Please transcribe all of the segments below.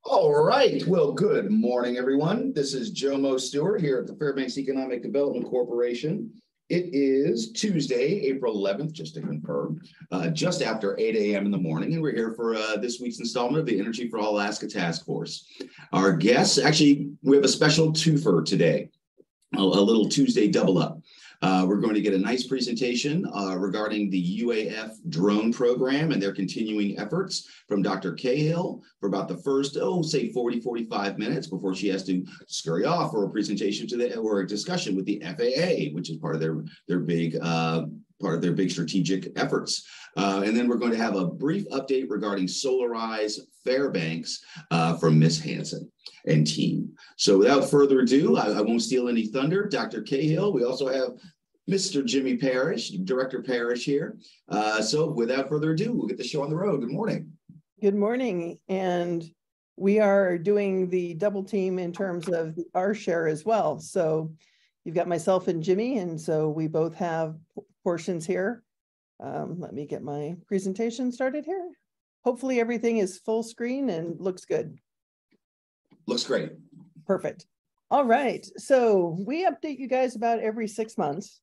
All right. Well, good morning, everyone. This is Jomo Stewart here at the Fairbanks Economic Development Corporation. It is Tuesday, April 11th, just to confirm, just after 8 a.m. in the morning, and we're here for this week's installment of the Energy for All Alaska Task Force. Our guests, actually, we have a special twofer today, a little Tuesday double up. We're going to get a nice presentation regarding the UAF Drone Program and their continuing efforts from Dr. Cahill for about the first, say 40, 45 minutes before she has to scurry off for a presentation or a discussion with the FAA, which is part of their big strategic efforts. And then we're going to have a brief update regarding Solarize Fairbanks from Miss Hansen and team. So without further ado, I won't steal any thunder. Dr. Cahill, we also have Mr. Jimmy Parrish, Director Parrish here. So without further ado, we'll get the show on the road. Good morning. Good morning. And we are doing the double team in terms of our share as well. So you've got myself and Jimmy, and so we both have portions here. Let me get my presentation started here. Hopefully everything is full screen and looks good. Looks great. Perfect. All right. So we update you guys about every 6 months.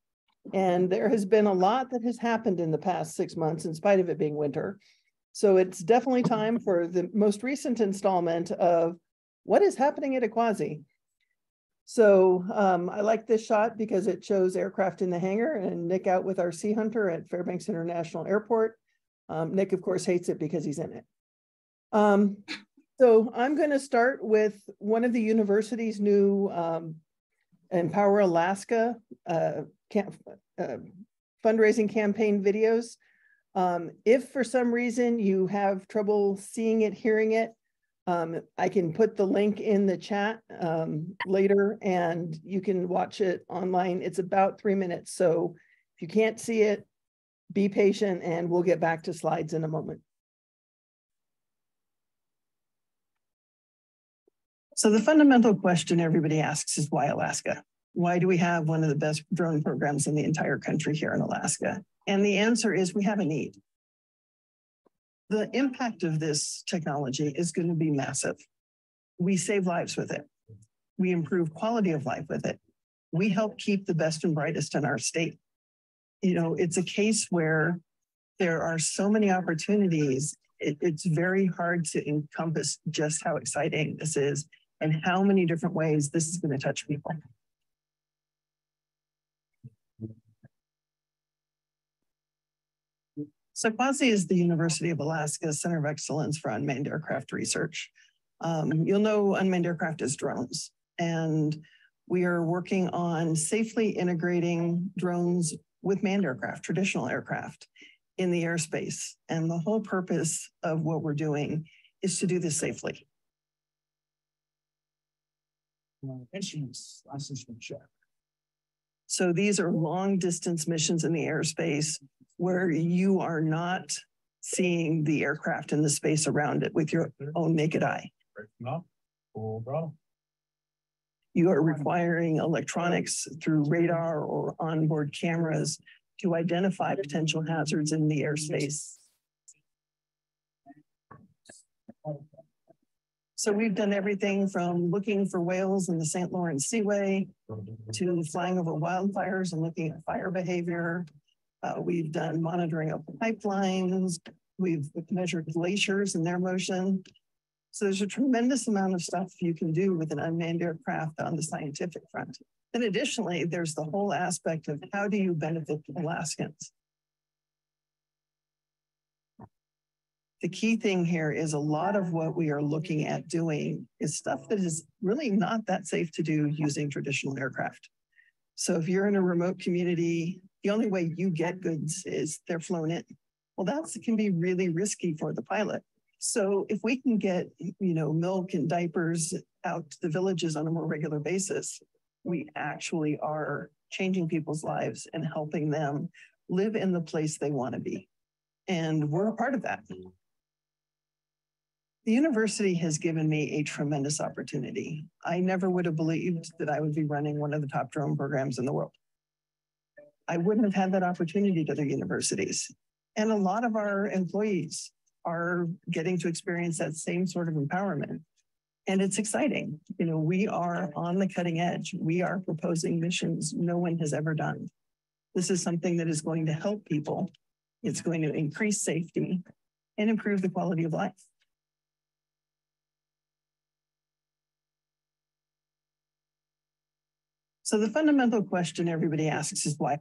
And there has been a lot that has happened in the past 6 months, in spite of it being winter. So it's definitely time for the most recent installment of what is happening at Aquasi. So I like this shot because it shows aircraft in the hangar and Nick out with our Sea Hunter at Fairbanks International Airport. Nick, of course, hates it because he's in it. So I'm going to start with one of the university's new Empower Alaska fundraising campaign videos. If for some reason you have trouble seeing it, hearing it, I can put the link in the chat later and you can watch it online. It's about 3 minutes. So if you can't see it, be patient and we'll get back to slides in a moment. So the fundamental question everybody asks is why Alaska? Why do we have one of the best drone programs in the entire country here in Alaska? And the answer is we have a need. The impact of this technology is going to be massive. We save lives with it. We improve quality of life with it. We help keep the best and brightest in our state. You know, it's a case where there are so many opportunities. It's very hard to encompass just how exciting this is and how many different ways this is going to touch people. So Aquasi is the University of Alaska Center of Excellence for Unmanned Aircraft Research. You'll know unmanned aircraft as drones, and we are working on safely integrating drones with manned aircraft, traditional aircraft, in the airspace. And the whole purpose of what we're doing is to do this safely. Instruments, last instrument check. So these are long distance missions in the airspace where you are not seeing the aircraft in the space around it with your own naked eye. You are requiring electronics through radar or onboard cameras to identify potential hazards in the airspace. So we've done everything from looking for whales in the St. Lawrence Seaway to flying over wildfires and looking at fire behavior. We've done monitoring of pipelines. We've measured glaciers and their motion. So there's a tremendous amount of stuff you can do with an unmanned aircraft on the scientific front. And additionally, there's the whole aspect of how do you benefit Alaskans? The key thing here is a lot of what we are looking at doing is stuff that is really not that safe to do using traditional aircraft. So if you're in a remote community, the only way you get goods is they're flown in. Well, that can be really risky for the pilot. So if we can get, milk and diapers out to the villages on a more regular basis, we actually are changing people's lives and helping them live in the place they want to be. And we're a part of that. The university has given me a tremendous opportunity. I never would have believed that I would be running one of the top drone programs in the world. I wouldn't have had that opportunity at other universities. And a lot of our employees are getting to experience that same sort of empowerment And it's exciting. You know, we are on the cutting edge. We are proposing missions no one has ever done. This is something that is going to help people. It's going to increase safety and improve the quality of life. So the fundamental question everybody asks is why?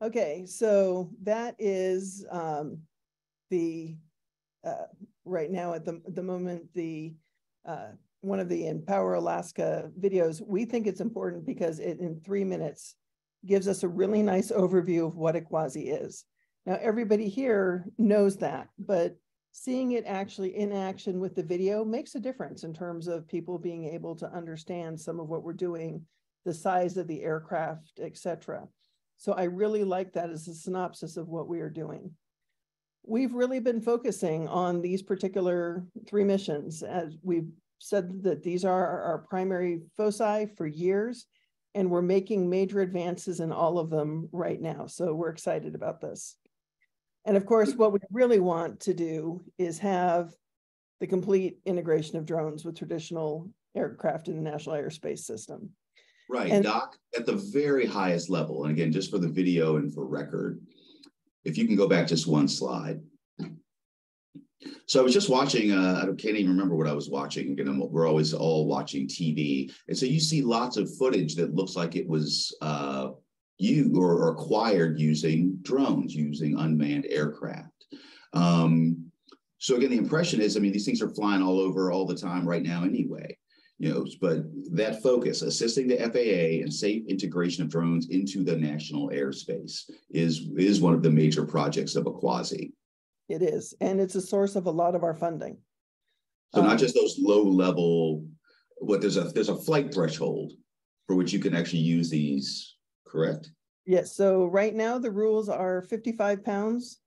Okay, so that is right now at the moment, one of the Empower Alaska videos. We think it's important because it in 3 minutes gives us a really nice overview of what a quasi is. Now, everybody here knows that, but seeing it actually in action with the video makes a difference in terms of people being able to understand some of what we're doing, the size of the aircraft, etc. So I really like that as a synopsis of what we are doing. We've really been focusing on these particular 3 missions. As we've said that these are our primary foci for years, and we're making major advances in all of them right now. So we're excited about this. And of course, what we really want to do is have the complete integration of drones with traditional aircraft in the National Airspace System. Right, and Doc, at the very highest level, and again, just for the video and for record, if you can go back just one slide. So I was just watching, I can't even remember what I was watching. Again, we're always all watching TV. And so you see lots of footage that looks like it was or acquired using drones, using unmanned aircraft. So again, the impression is, I mean, these things are flying all over all the time right now anyway. You know, but that focus, assisting the FAA and safe integration of drones into the national airspace is one of the major projects of a quasi. It is, and it's a source of a lot of our funding. So not just those low level, there's a flight threshold for which you can actually use these, correct? Yes, so right now the rules are 55 pounds,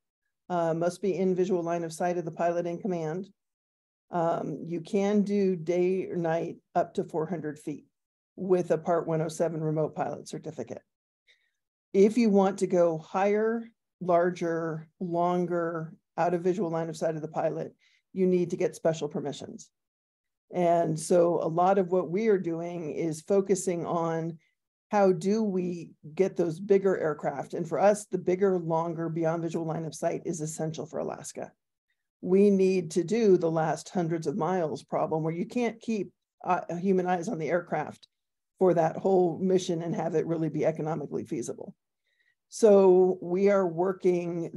must be in visual line of sight of the pilot in command. You can do day or night up to 400 feet with a Part 107 remote pilot certificate. If you want to go higher, larger, longer, out of visual line of sight of the pilot, you need to get special permissions. And so a lot of what we are doing is focusing on how do we get those bigger aircraft. And for us, the bigger, longer, beyond visual line of sight is essential for Alaska. We need to do the last hundreds of miles problem where you can't keep human eyes on the aircraft for that whole mission and have it really be economically feasible. So we are working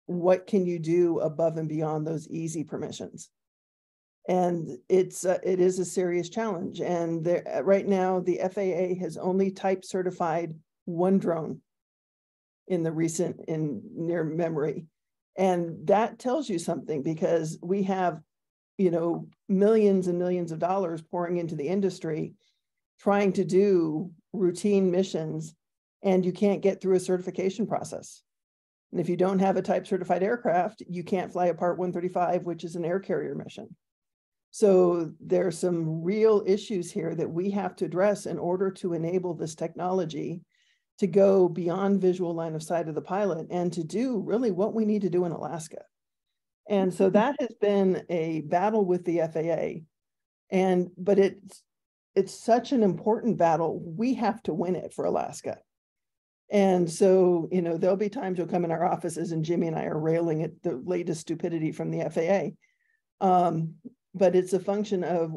what can you do above and beyond those easy permissions. And it is a serious challenge. And right now, the FAA has only type certified 1 drone in near memory. And that tells you something, because we have, you know, millions and millions of dollars pouring into the industry trying to do routine missions, and you can't get through a certification process. And if you don't have a type certified aircraft, you can't fly a Part 135, which is an air carrier mission. So there are some real issues here that we have to address in order to enable this technology to go beyond visual line of sight of the pilot and to do really what we need to do in Alaska. And so that has been a battle with the FAA. But it's such an important battle, we have to win it for Alaska. And so, you know, there'll be times you'll come in our offices and Jimmy and I are railing at the latest stupidity from the FAA. But it's a function of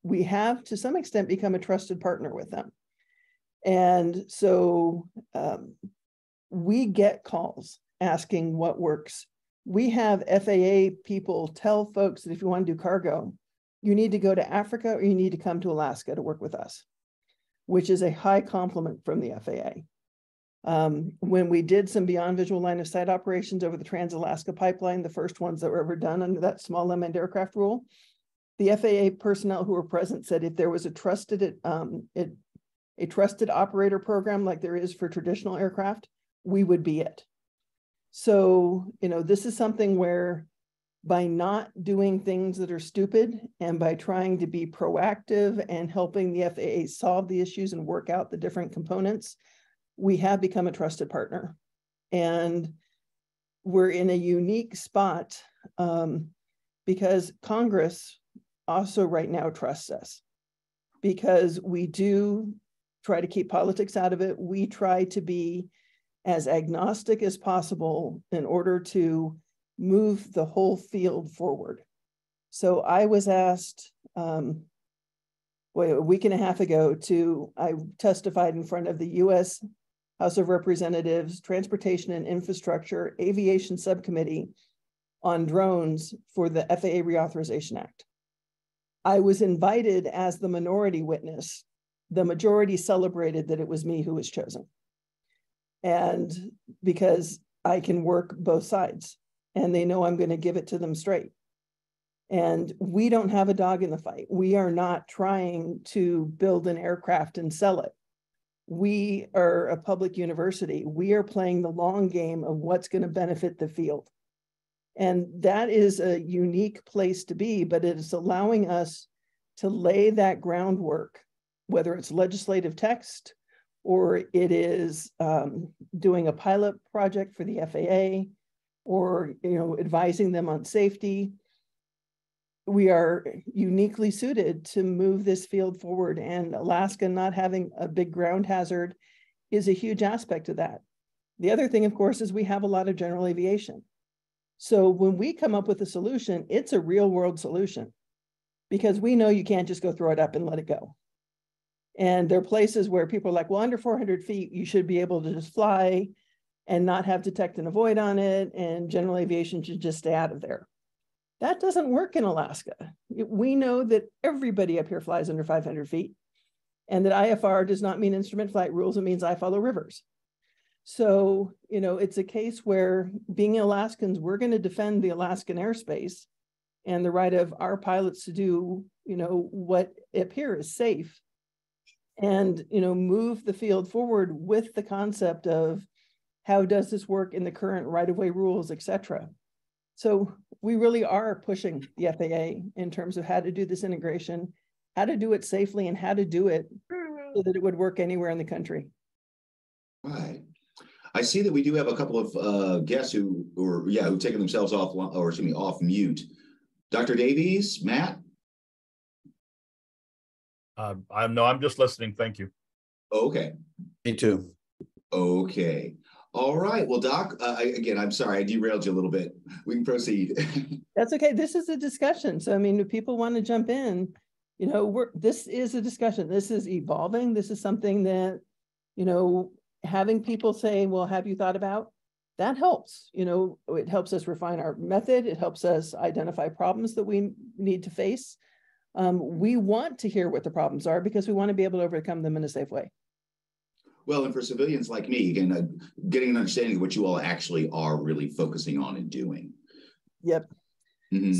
we have, to some extent, become a trusted partner with them. And so we get calls asking what works. We have FAA people tell folks that if you want to do cargo, you need to go to Africa or you need to come to Alaska to work with us, which is a high compliment from the FAA. When we did some beyond visual line of sight operations over the Trans-Alaska Pipeline, the first ones that were ever done under that small unmanned aircraft rule, the FAA personnel who were present said if there was a trusted operator program like there is for traditional aircraft, we would be it. So, you know, this is something where by not doing things that are stupid and by trying to be proactive and helping the FAA solve the issues and work out the different components, we have become a trusted partner. And we're in a unique spot because Congress also right now trusts us, because we do try to keep politics out of it. We try to be as agnostic as possible in order to move the whole field forward. So I was asked a week and a half ago I testified in front of the U.S. House of Representatives Transportation and Infrastructure Aviation Subcommittee on drones for the FAA Reauthorization Act. I was invited as the minority witness. The majority celebrated that it was me who was chosen. And because I can work both sides and they know I'm going to give it to them straight. And we don't have a dog in the fight. We are not trying to build an aircraft and sell it. We are a public university. We are playing the long game of what's going to benefit the field. And that is a unique place to be, but it is allowing us to lay that groundwork, whether it's legislative text or it is doing a pilot project for the FAA or advising them on safety. We are uniquely suited to move this field forward, and Alaska not having a big ground hazard is a huge aspect of that. The other thing, of course, is we have a lot of general aviation. So when we come up with a solution, it's a real world solution, because we know you can't just go throw it up and let it go. And there are places where people are like, well, under 400 feet, you should be able to just fly and not have detect and avoid on it, and general aviation should just stay out of there. That doesn't work in Alaska. We know that everybody up here flies under 500 feet, and that IFR does not mean instrument flight rules. It means I follow rivers. So, it's a case where, being Alaskans, we're going to defend the Alaskan airspace and the right of our pilots to do, what up here is safe, and, move the field forward with the concept of how does this work in the current right-of-way rules, et cetera. So we really are pushing the FAA in terms of how to do this integration, how to do it safely, and how to do it so that it would work anywhere in the country. Right. I see that we do have a couple of guests who've taken themselves off mute. Dr. Davies, Matt? I'm just listening. Thank you. Okay. Me too. Okay. All right. Well, Doc, again, I'm sorry, I derailed you a little bit. We can proceed. That's okay. This is a discussion. So, if people want to jump in, this is a discussion. This is evolving. This is something that, having people say, well, have you thought about? That helps. It helps us refine our method. It helps us identify problems that we need to face. We want to hear what the problems are because we want to be able to overcome them in a safe way. Well, and for civilians like me, again, getting an understanding of what you all actually are really focusing on and doing. Yep. Mm-hmm.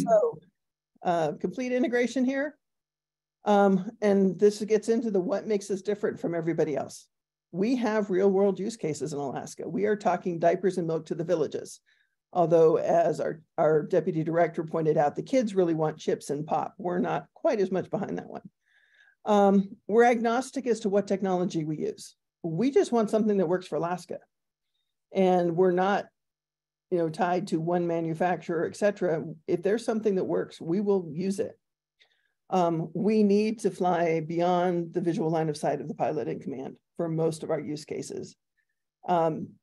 So, complete integration here. And this gets into what makes us different from everybody else. We have real world use cases in Alaska. We are talking diapers and milk to the villages. Although, as our deputy director pointed out, the kids really want chips and pop. We're not quite as much behind that one. We're agnostic as to what technology we use. We just want something that works for Alaska. And we're not, tied to one manufacturer, et cetera. If there's something that works, we will use it. We need to fly beyond the visual line of sight of the pilot in command for most of our use cases.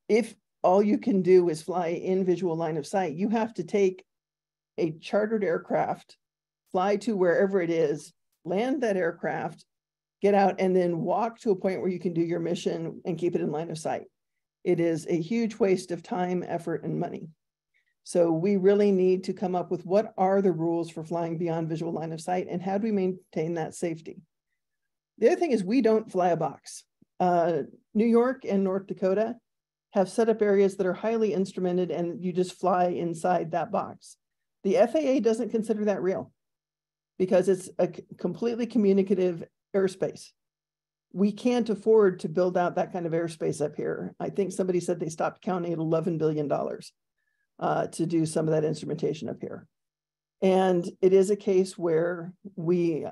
If all you can do is fly in visual line of sight, you have to take a chartered aircraft, fly to wherever it is, land that aircraft, get out, and then walk to a point where you can do your mission and keep it in line of sight. It is a huge waste of time, effort, and money. So we really need to come up with what are the rules for flying beyond visual line of sight and how do we maintain that safety? The other thing is we don't fly a box. New York and North Dakota have set up areas that are highly instrumented and you just fly inside that box. The FAA doesn't consider that real because it's a completely communicative airspace. We can't afford to build out that kind of airspace up here. I think somebody said they stopped counting at $11 billion to do some of that instrumentation up here. And it is a case where we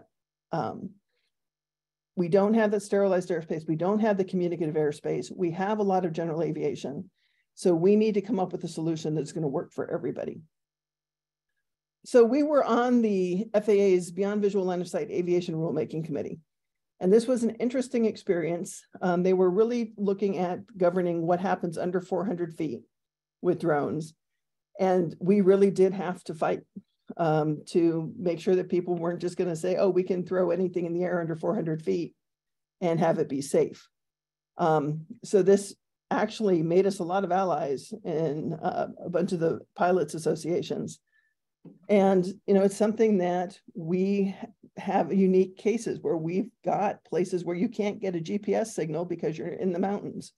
don't have that sterilized airspace. We don't have the communicative airspace. We have a lot of general aviation. So we need to come up with a solution that's going to work for everybody. So we were on the FAA's Beyond Visual Line of Sight Aviation Rulemaking Committee. And this was an interesting experience. They were really looking at governing what happens under 400 feet with drones. And we really did have to fight to make sure that people weren't just going to say, oh, we can throw anything in the air under 400 feet and have it be safe. So this actually made us a lot of allies in a bunch of the pilots associations. And, you know, it's something that we have unique cases where we've got places where you can't get a GPS signal because you're in the mountains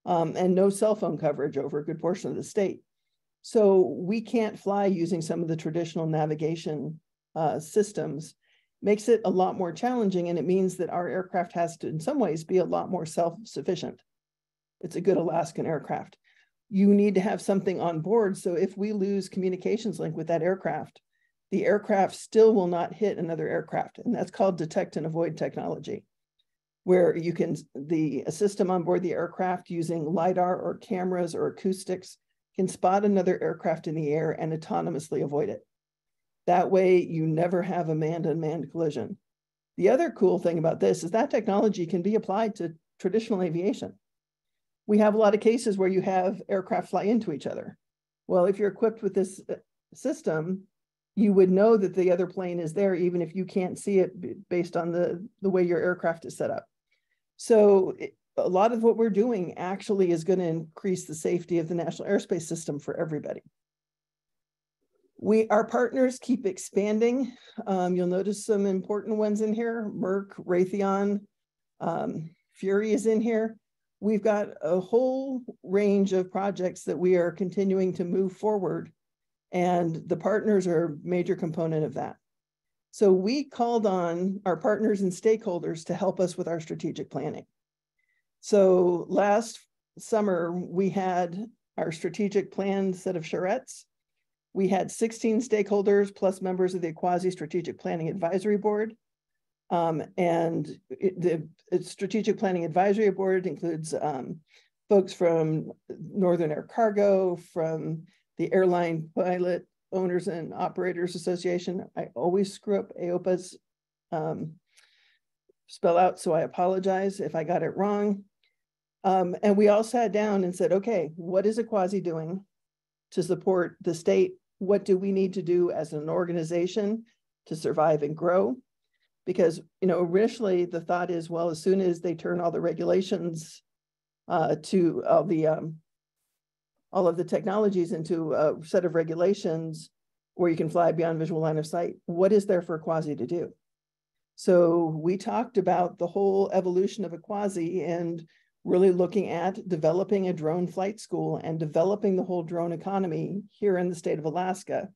and no cell phone coverage over a good portion of the state. So we can't fly using some of the traditional navigation systems. Makes it a lot more challenging, and it means that our aircraft has to, in some ways, be a lot more self-sufficient. It's a good Alaskan aircraft. You need to have something on board, so if we lose communications link with that aircraft, the aircraft still will not hit another aircraft, and that's called detect and avoid technology, where you can, the system on board the aircraft using LiDAR or cameras or acoustics can spot another aircraft in the air and autonomously avoid it. That way, you never have a manned-unmanned collision. The other cool thing about this is that technology can be applied to traditional aviation. We have a lot of cases where you have aircraft fly into each other. Well, if you're equipped with this system, you would know that the other plane is there, even if you can't see it based on the way your aircraft is set up. So a lot of what we're doing actually is going to increase the safety of the national airspace system for everybody. Our partners keep expanding. You'll notice some important ones in here. Merck, Raytheon, Fury is in here. We've got a whole range of projects that we are continuing to move forward, and the partners are a major component of that. So we called on our partners and stakeholders to help us with our strategic planning. So last summer, we had our strategic plan set of charrettes. We had 16 stakeholders plus members of the Quasi Strategic Planning Advisory Board. The Strategic Planning Advisory Board includes folks from Northern Air Cargo, from the Airline Pilot Owners and Operators Association. I always screw up AOPA's spell out, so I apologize if I got it wrong. And we all sat down and said, okay, what is a Quasi doing to support the state? What do we need to do as an organization to survive and grow? Because, you know, initially the thought is, well, as soon as they turn all the regulations to all of the technologies into a set of regulations where you can fly beyond visual line of sight, what is there for a Quasi to do? So we talked about the whole evolution of a Quasi and really looking at developing a drone flight school and developing the whole drone economy here in the state of Alaska,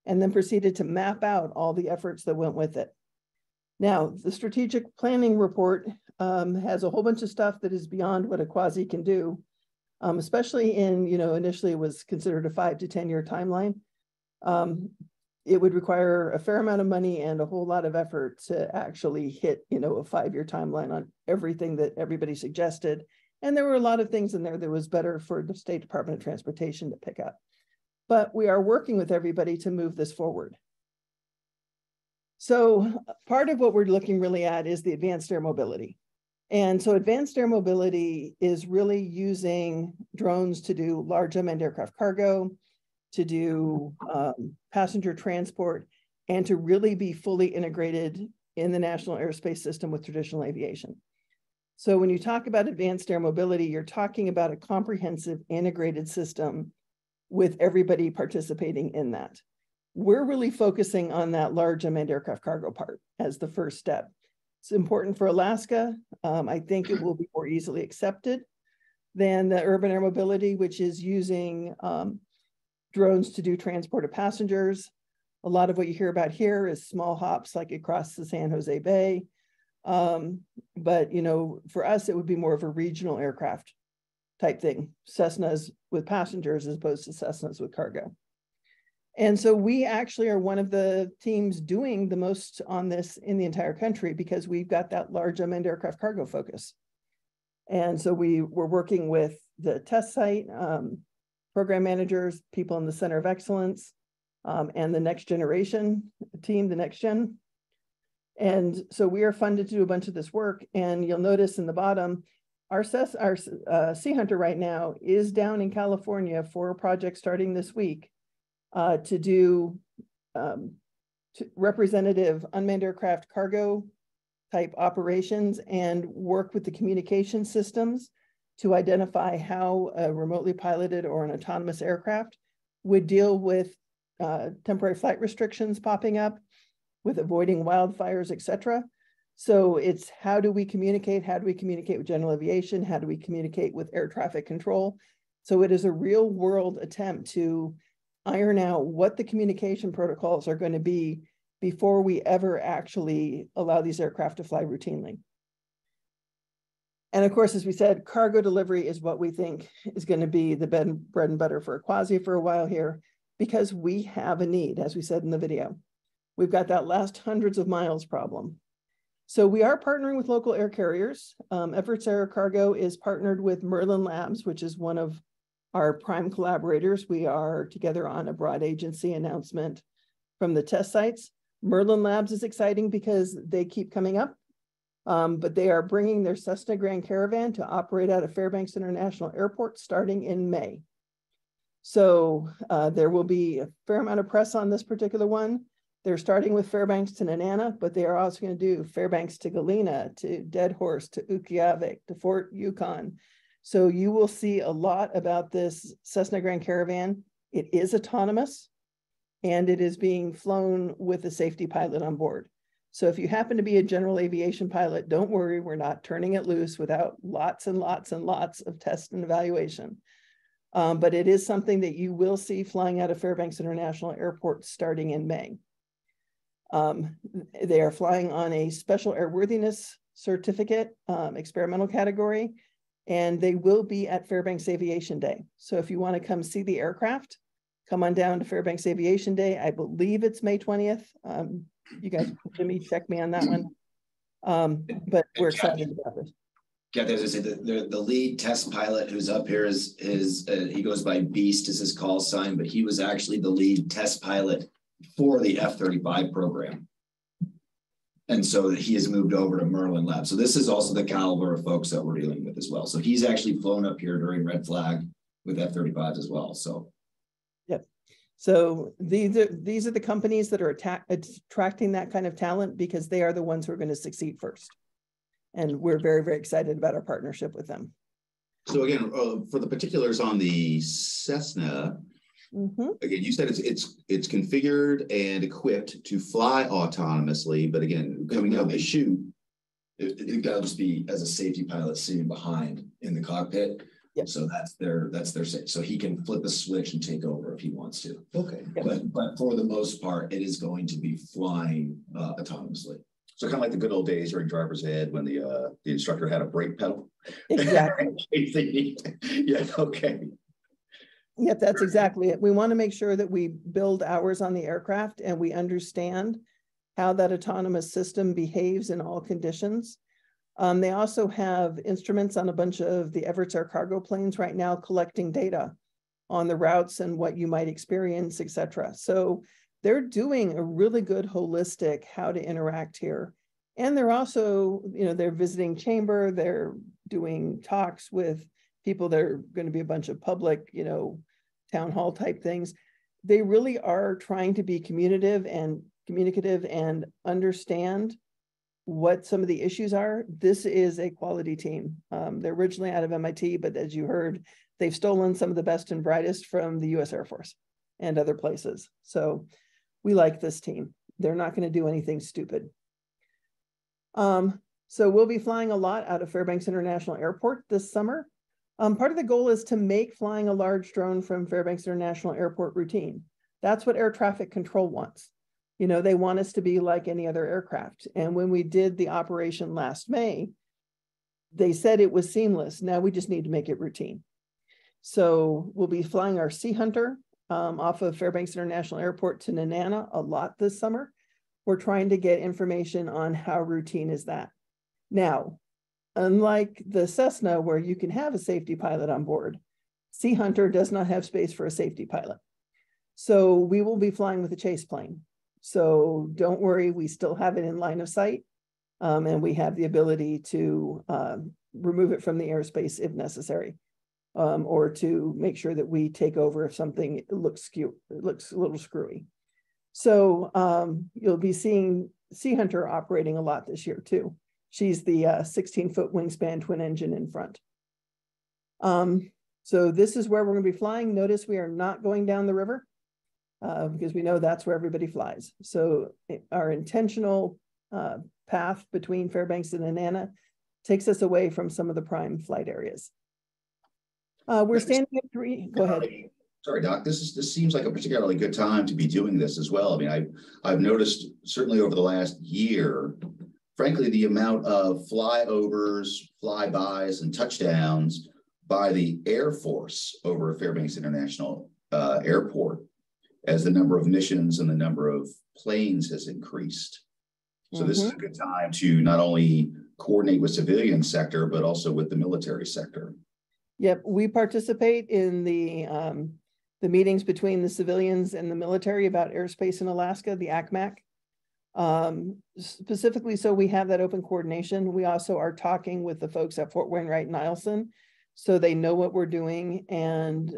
and then proceeded to map out all the efforts that went with it. Now, the strategic planning report has a whole bunch of stuff that is beyond what a Quasi can do, especially in, you know, initially it was considered a 5 to 10 year timeline. It would require a fair amount of money and a whole lot of effort to actually hit, you know, a 5 year timeline on everything that everybody suggested. And there were a lot of things in there that was better for the State Department of Transportation to pick up. But we are working with everybody to move this forward. So part of what we're looking really at is the advanced air mobility. And so advanced air mobility is really using drones to do large unmanned aircraft cargo, to do passenger transport, and to really be fully integrated in the national airspace system with traditional aviation. So when you talk about advanced air mobility, you're talking about a comprehensive integrated system with everybody participating in that. We're really focusing on that large unmanned aircraft cargo part as the first step. It's important for Alaska. I think it will be more easily accepted than the urban air mobility, which is using drones to do transport of passengers. A lot of what you hear about here is small hops like across the San Jose Bay. But, you know, for us, it would be more of a regional aircraft type thing, Cessnas with passengers as opposed to Cessnas with cargo. And so we actually are one of the teams doing the most on this in the entire country because we've got that large unmanned aircraft cargo focus. And so we were working with the test site, program managers, people in the Center of Excellence, and the next generation team, the next gen. And so we are funded to do a bunch of this work. And you'll notice in the bottom, our Sea Hunter right now is down in California for a project starting this week to do representative unmanned aircraft cargo type operations and work with the communication systems to identify how a remotely piloted or an autonomous aircraft would deal with temporary flight restrictions popping up, with avoiding wildfires, et cetera. So it's how do we communicate? How do we communicate with general aviation? How do we communicate with air traffic control? So it is a real world attempt to iron out what the communication protocols are going to be before we ever actually allow these aircraft to fly routinely. And of course, as we said, cargo delivery is what we think is going to be the bread and butter for Aquasi for a while here, because we have a need, as we said in the video. We've got that last hundreds of miles problem. So we are partnering with local air carriers. Efforts Air Cargo is partnered with Merlin Labs, which is one of our prime collaborators. We are together on a broad agency announcement from the test sites. Merlin Labs is exciting because they keep coming up, but they are bringing their Cessna Grand Caravan to operate out of Fairbanks International Airport starting in May. So there will be a fair amount of press on this particular one. They're starting with Fairbanks to Nenana, but they are also going to do Fairbanks to Galena, to Dead Horse, to Ukqiavik, to Fort Yukon. So you will see a lot about this Cessna Grand Caravan. It is autonomous, and it is being flown with a safety pilot on board. So if you happen to be a general aviation pilot, don't worry, we're not turning it loose without lots and lots and lots of tests and evaluation. But it is something that you will see flying out of Fairbanks International Airport starting in May. They are flying on a special airworthiness certificate, experimental category, and they will be at Fairbanks Aviation Day. So if you want to come see the aircraft, come on down to Fairbanks Aviation Day. I believe it's May 20th. You guys, check me on that one. But we're excited about this. Yeah, there's the lead test pilot who's up here is he goes by Beast as his call sign, but he was actually the lead test pilot for the F-35 program. And so he has moved over to Merlin Labs. So this is also the caliber of folks that we're dealing with as well. So he's actually flown up here during Red Flag with F-35s as well. So yep. So these are the companies that are attracting that kind of talent because they are the ones who are going to succeed first. And we're very, very excited about our partnership with them. So again, for the particulars on the Cessna, again, you said it's configured and equipped to fly autonomously, but again, coming out of the chute, it got to just be as a safety pilot sitting behind in the cockpit. Yep. So that's their so he can flip a switch and take over if he wants to. Okay. Yep. But for the most part, it is going to be flying autonomously. So kind of like the good old days during driver's ed when the instructor had a brake pedal. Exactly. Yeah. Okay. Yep, that's exactly it. We want to make sure that we build hours on the aircraft and we understand how that autonomous system behaves in all conditions. They also have instruments on a bunch of the Everts Air Cargo planes right now collecting data on the routes and what you might experience, et cetera. So they're doing a really good holistic how to interact here. And they're also, they're visiting chamber, they're doing talks with people that are going to be a bunch of public, town hall type things. They really are trying to be communicative and understand what some of the issues are. This is a quality team. They're originally out of MIT, but as you heard, they've stolen some of the best and brightest from the US Air Force and other places. So we like this team. They're not going to do anything stupid. So we'll be flying a lot out of Fairbanks International Airport this summer. Part of the goal is to make flying a large drone from Fairbanks International Airport routine. That's what air traffic control wants. They want us to be like any other aircraft. And when we did the operation last May, they said it was seamless. Now we just need to make it routine. So we'll be flying our Sea Hunter off of Fairbanks International Airport to Nenana a lot this summer. We're trying to get information on how routine is that. Now, unlike the Cessna, where you can have a safety pilot on board, Sea Hunter does not have space for a safety pilot. So we will be flying with a chase plane. So don't worry, we still have it in line of sight. And we have the ability to remove it from the airspace if necessary, or to make sure that we take over if something looks a little screwy. So you'll be seeing Sea Hunter operating a lot this year too. She's the 16-foot wingspan twin engine in front. So this is where we're going to be flying. Notice we are not going down the river because we know that's where everybody flies. So our intentional path between Fairbanks and Nenana takes us away from some of the prime flight areas. We're standing at 3. Go ahead. Sorry, Doc. This seems like a particularly good time to be doing this as well. I mean, I've noticed certainly over the last year, frankly, the amount of flyovers, flybys, and touchdowns by the Air Force over Fairbanks International Airport as the number of missions and the number of planes has increased. So this is a good time to not only coordinate with civilian sector, but also with the military sector. Yep, we participate in the meetings between the civilians and the military about airspace in Alaska, the ACMAC. Specifically, so we have that open coordination. We also are talking with the folks at Fort Wainwright and Eielson, so they know what we're doing, and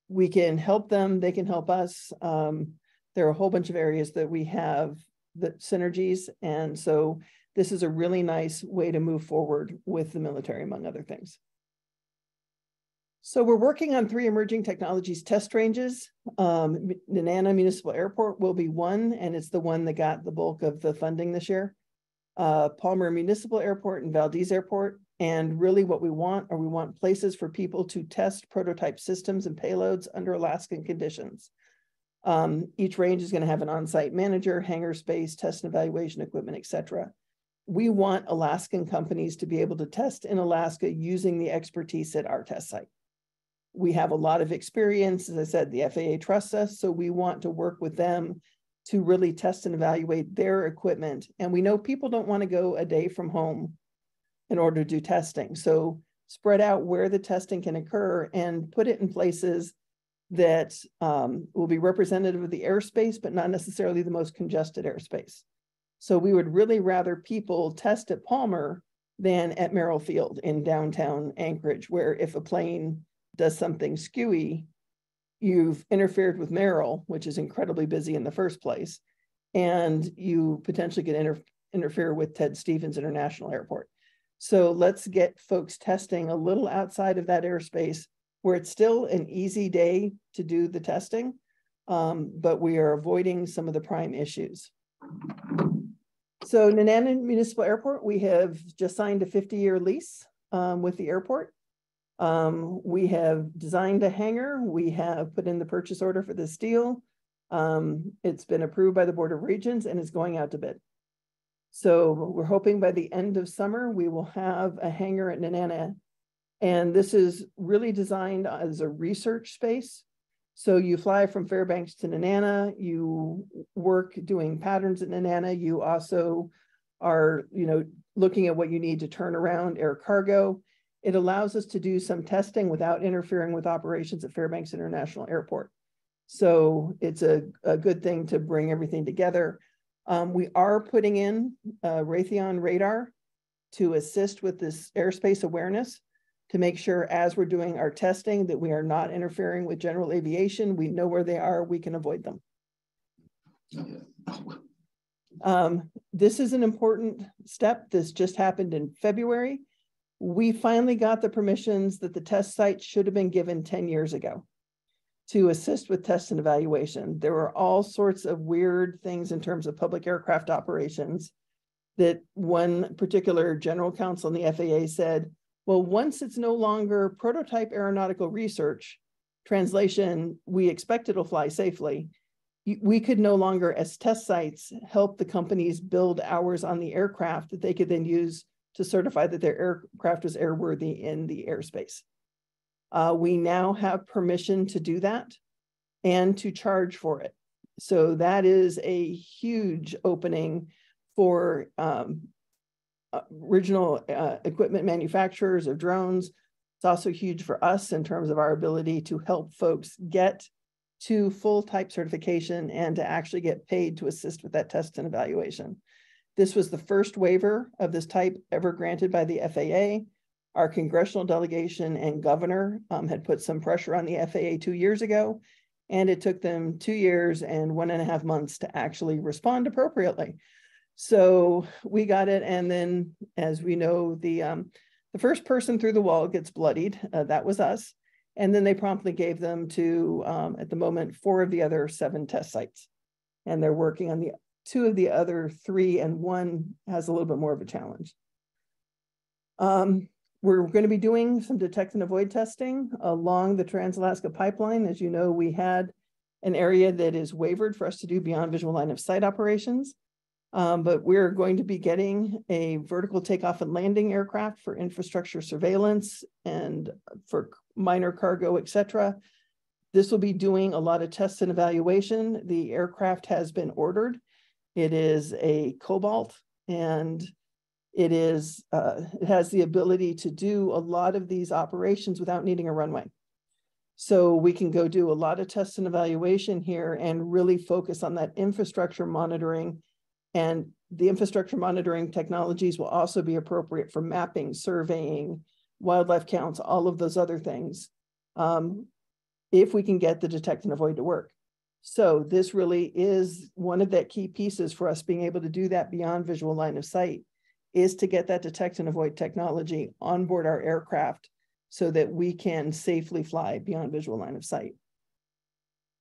we can help them, they can help us. There are a whole bunch of areas that we have the synergies, and so this is a really nice way to move forward with the military, among other things. So we're working on 3 emerging technologies test ranges. Nenana Municipal Airport will be one, and it's the one that got the bulk of the funding this year. Palmer Municipal Airport and Valdez Airport. And really what we want places for people to test prototype systems and payloads under Alaskan conditions. Each range is going to have an on-site manager, hangar space, test and evaluation equipment, etc. We want Alaskan companies to be able to test in Alaska using the expertise at our test site. We have a lot of experience. As I said, the FAA trusts us, so we want to work with them to really test and evaluate their equipment. And we know people don't want to go a day from home in order to do testing. So spread out where the testing can occur and put it in places that will be representative of the airspace, but not necessarily the most congested airspace. So we would really rather people test at Palmer than at Merrill Field in downtown Anchorage, where if a plane does something skewy, you've interfered with Merrill, which is incredibly busy in the first place, and you potentially could interfere with Ted Stevens International Airport. So let's get folks testing a little outside of that airspace where it's still an easy day to do the testing, but we are avoiding some of the prime issues. So Nenana Municipal Airport, we have just signed a 50-year lease with the airport. We have designed a hangar. We have put in the purchase order for the steel. It's been approved by the Board of Regents and is going out to bid. So we're hoping by the end of summer, we will have a hangar at Nenana. And this is really designed as a research space. So you fly from Fairbanks to Nenana, you work doing patterns at Nenana. You also are, looking at what you need to turn around air cargo. It allows us to do some testing without interfering with operations at Fairbanks International Airport. So it's a good thing to bring everything together. We are putting in Raytheon radar to assist with this airspace awareness to make sure as we're doing our testing that we are not interfering with general aviation. We know where they are, we can avoid them. This is an important step. This just happened in February. We finally got the permissions that the test site should have been given 10 years ago to assist with test and evaluation. There were all sorts of weird things in terms of public aircraft operations that one particular general counsel in the FAA said, well, once it's no longer prototype aeronautical research, translation, we expect it'll fly safely. We could no longer, as test sites, help the companies build hours on the aircraft that they could then use to certify that their aircraft was airworthy in the airspace. We now have permission to do that and to charge for it. So that is a huge opening for original equipment manufacturers of drones. It's also huge for us in terms of our ability to help folks get to full type certification and to actually get paid to assist with that test and evaluation. This was the first waiver of this type ever granted by the FAA. Our congressional delegation and governor had put some pressure on the FAA 2 years ago, and it took them 2 years and 1.5 months to actually respond appropriately. So we got it, and then, as we know, the first person through the wall gets bloodied. That was us. And then they promptly gave them to, at the moment, 4 of the other 7 test sites. And they're working on the 2 of the other 3, and 1 has a little bit more of a challenge. We're going to be doing some detect and avoid testing along the Trans-Alaska Pipeline. As you know, we had an area that is waivered for us to do beyond visual line of sight operations. But we're going to be getting a vertical takeoff and landing aircraft for infrastructure surveillance and for minor cargo, etc. This will be doing a lot of tests and evaluation. The aircraft has been ordered. It is a Cobalt, and it has the ability to do a lot of these operations without needing a runway. So we can go do a lot of tests and evaluation here and really focus on that infrastructure monitoring. And the infrastructure monitoring technologies will also be appropriate for mapping, surveying, wildlife counts, all of those other things, if we can get the detect and avoid to work. So this really is one of the key pieces for us being able to do that beyond visual line of sight, is to get that detect and avoid technology on board our aircraft so that we can safely fly beyond visual line of sight.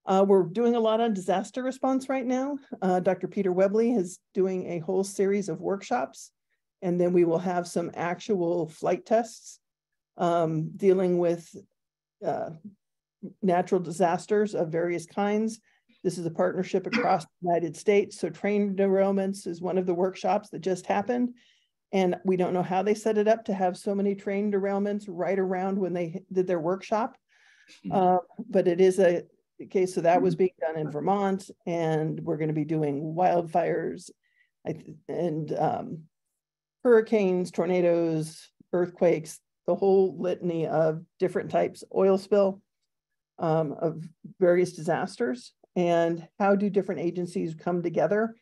We're doing a lot on disaster response right now. Dr. Peter Webley is doing a whole series of workshops, and then we will have some actual flight tests dealing with natural disasters of various kinds. This is a partnership across the United States. So train derailments is one of the workshops that just happened. And we don't know how they set it up to have so many train derailments right around when they did their workshop. But it is a case, so that was being done in Vermont, and we're going to be doing wildfires and hurricanes, tornadoes, earthquakes, the whole litany of different types, oil spill, of various disasters. And how do different agencies come together?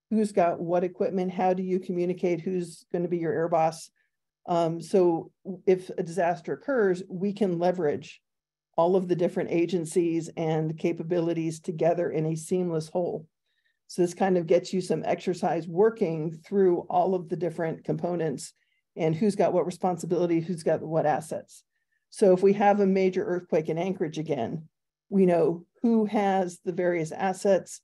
Who's got what equipment? How do you communicate? Who's going to be your air boss? So if a disaster occurs, we can leverage all of the different agencies and capabilities together in a seamless whole. So this kind of gets you some exercise working through all of the different components and who's got what responsibility, who's got what assets. So if we have a major earthquake in Anchorage again, we know who has the various assets,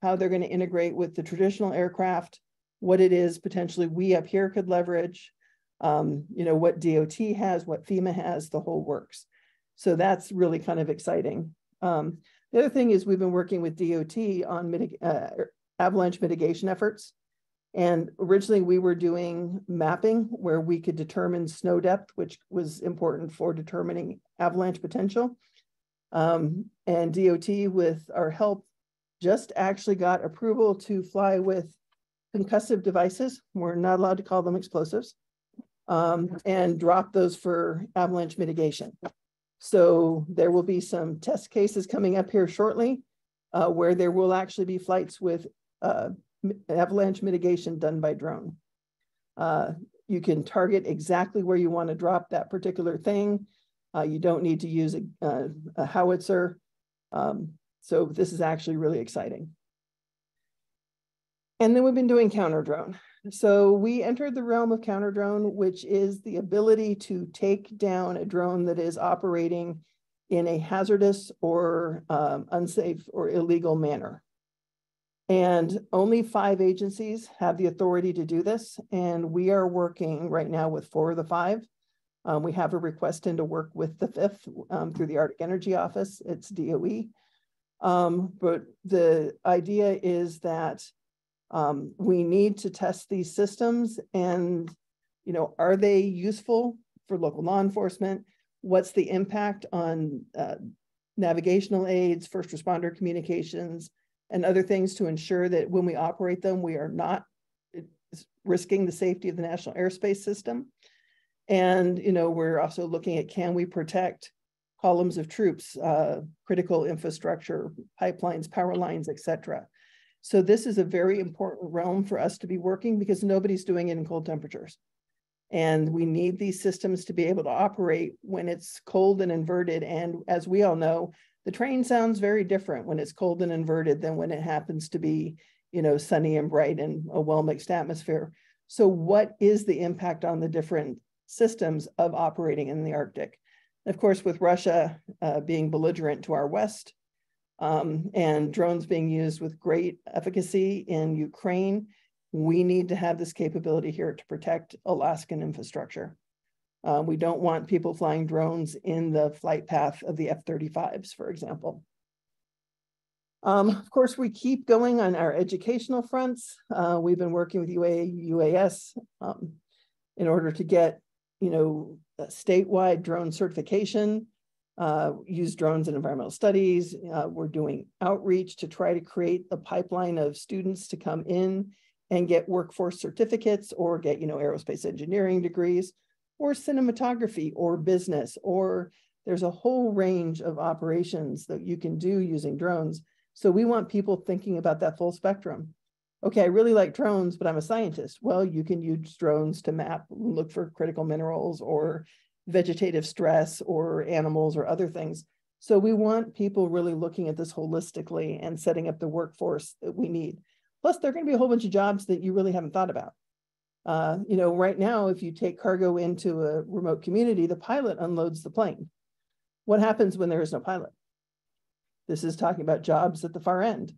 how they're going to integrate with the traditional aircraft, what it is potentially we up here could leverage, what DOT has, what FEMA has, the whole works. So that's really kind of exciting. The other thing is we've been working with DOT on avalanche mitigation efforts. And originally we were doing mapping where we could determine snow depth, which was important for determining avalanche potential. And DOT, with our help, just actually got approval to fly with concussive devices. We're not allowed to call them explosives, and drop those for avalanche mitigation. So there will be some test cases coming up here shortly where there will actually be flights with avalanche mitigation done by drone. You can target exactly where you want to drop that particular thing. You don't need to use a howitzer. So this is actually really exciting. And then we've been doing counter drone. So we entered the realm of counter drone, which is the ability to take down a drone that is operating in a hazardous or unsafe or illegal manner. And only 5 agencies have the authority to do this. And we are working right now with 4 of the 5. We have a request in to work with the 5th through the Arctic Energy Office. It's DOE. But the idea is that we need to test these systems and, are they useful for local law enforcement? What's the impact on navigational aids, first responder communications, and other things to ensure that when we operate them, we are not risking the safety of the national airspace system. And, we're also looking at, can we protect columns of troops, critical infrastructure, pipelines, power lines, etc. So this is a very important realm for us to be working because nobody's doing it in cold temperatures. And we need these systems to be able to operate when it's cold and inverted. And as we all know, the train sounds very different when it's cold and inverted than when it happens to be, you know, sunny and bright and a well-mixed atmosphere. So what is the impact on the different systems of operating in the Arctic? Of course, with Russia being belligerent to our west and drones being used with great efficacy in Ukraine, we need to have this capability here to protect Alaskan infrastructure. We don't want people flying drones in the flight path of the F-35s, for example. Of course, we keep going on our educational fronts. We've been working with UAS in order to get, you know, statewide drone certification, use drones in environmental studies. We're doing outreach to try to create a pipeline of students to come in and get workforce certificates or get, you know, aerospace engineering degrees or cinematography or business, or there's a whole range of operations that you can do using drones. So we want people thinking about that full spectrum. Okay, I really like drones, but I'm a scientist. Well, you can use drones to map, look for critical minerals or vegetative stress or animals or other things. So we want people really looking at this holistically and setting up the workforce that we need. Plus, there are going to be a whole bunch of jobs that you really haven't thought about. You know, right now, if you take cargo into a remote community, the pilot unloads the plane. What happens when there is no pilot? This is talking about jobs at the far end.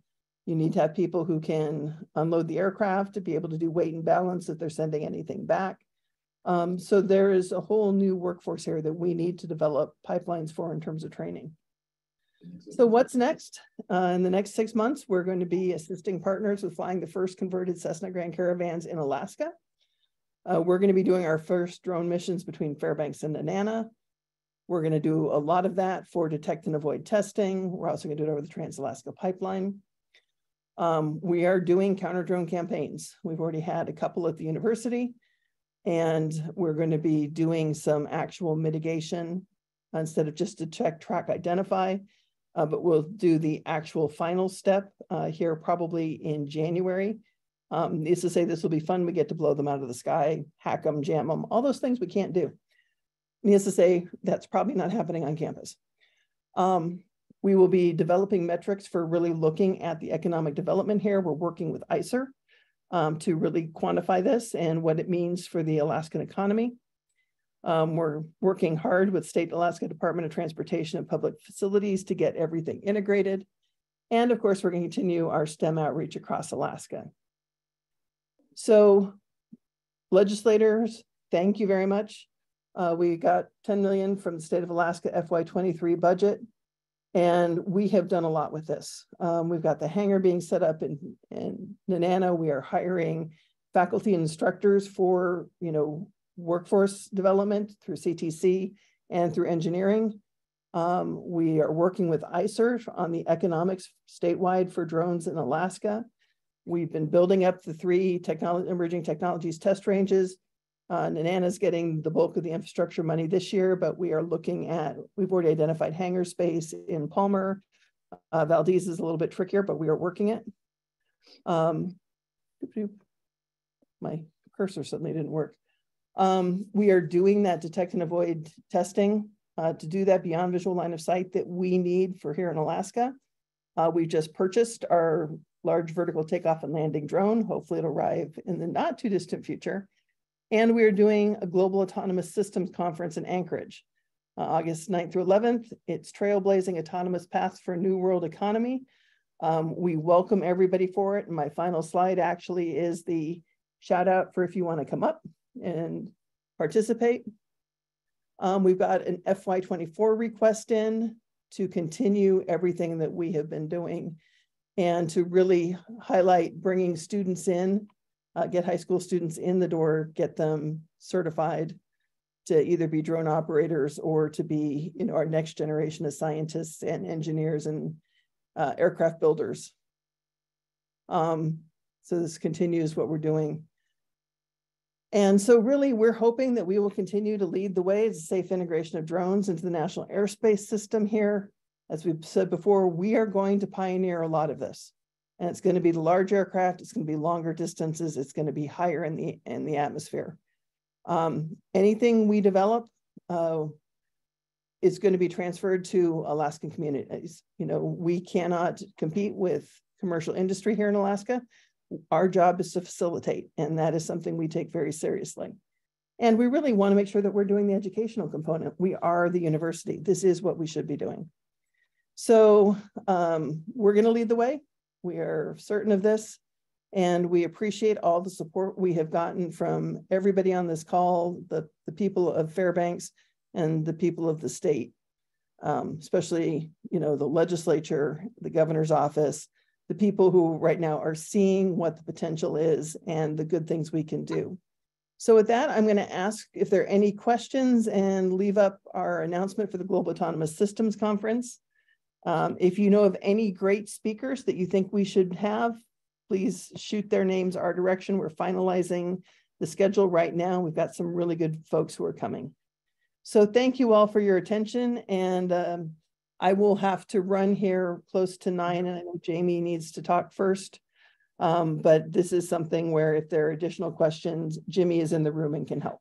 You need to have people who can unload the aircraft to be able to do weight and balance if they're sending anything back. So there is a whole new workforce here that we need to develop pipelines for in terms of training. So what's next? In the next 6 months, we're going to be assisting partners with flying the first converted Cessna Grand Caravans in Alaska. We're going to be doing our first drone missions between Fairbanks and Nenana. We're going to do a lot of that for detect and avoid testing. We're also going to do it over the Trans-Alaska Pipeline. We are doing counter-drone campaigns. We've already had a couple at the university, and we're going to be doing some actual mitigation instead of just detect, track, identify, but we'll do the actual final step here probably in January. Needless to say, this will be fun. We get to blow them out of the sky, hack them, jam them, all those things we can't do. Needless to say, that's probably not happening on campus. We will be developing metrics for really looking at the economic development here. We're working with ICER to really quantify this and what it means for the Alaskan economy. We're working hard with State Alaska Department of Transportation and Public Facilities to get everything integrated. And of course, we're going to continue our STEM outreach across Alaska. So legislators, thank you very much. We got $10 million from the state of Alaska FY23 budget, and we have done a lot with this. We've got the hangar being set up in Nenana. We are hiring faculty and instructors for, you know, workforce development through CTC and through engineering. We are working with ICER on the economics statewide for drones in Alaska. We've been building up the 3 emerging technologies test ranges. Nenana's getting the bulk of the infrastructure money this year, but we are looking at, we've already identified hangar space in Palmer. Valdez is a little bit trickier, but we are working it. My cursor suddenly didn't work. We are doing that detect and avoid testing to do that beyond visual line of sight that we need for here in Alaska. We just purchased our large vertical takeoff and landing drone. Hopefully it'll arrive in the not too distant future. And we are doing a global autonomous systems conference in Anchorage, August 9th through 11th. It's Trailblazing Autonomous Paths for a New World Economy. We welcome everybody for it. And my final slide actually is the shout out for if you want to come up and participate. We've got an FY24 request in to continue everything that we have been doing and to really highlight bringing students in, get high school students in the door, get them certified to either be drone operators or to be, you know, our next generation of scientists and engineers and aircraft builders. So this continues what we're doing. And so really, we're hoping that we will continue to lead the way as a safe integration of drones into the national airspace system here. As we've said before, we are going to pioneer a lot of this. And it's going to be the large aircraft, it's going to be longer distances, it's going to be higher in the atmosphere. Anything we develop is going to be transferred to Alaskan communities. You know, we cannot compete with commercial industry here in Alaska. Our job is to facilitate, and that is something we take very seriously. And we really want to make sure that we're doing the educational component. We are the university. This is what we should be doing. So we're going to lead the way. We are certain of this, and we appreciate all the support we have gotten from everybody on this call, the people of Fairbanks and the people of the state, especially, you know, the legislature, the governor's office, the people who right now are seeing what the potential is and the good things we can do. So with that, I'm going to ask if there are any questions and leave up our announcement for the Global Autonomous Systems Conference. If you know of any great speakers that you think we should have, please shoot their names our direction. We're finalizing the schedule right now. We've got some really good folks who are coming. So thank you all for your attention. And I will have to run here close to 9, and I know Jamie needs to talk first. But this is something where if there are additional questions, Jimmy is in the room and can help.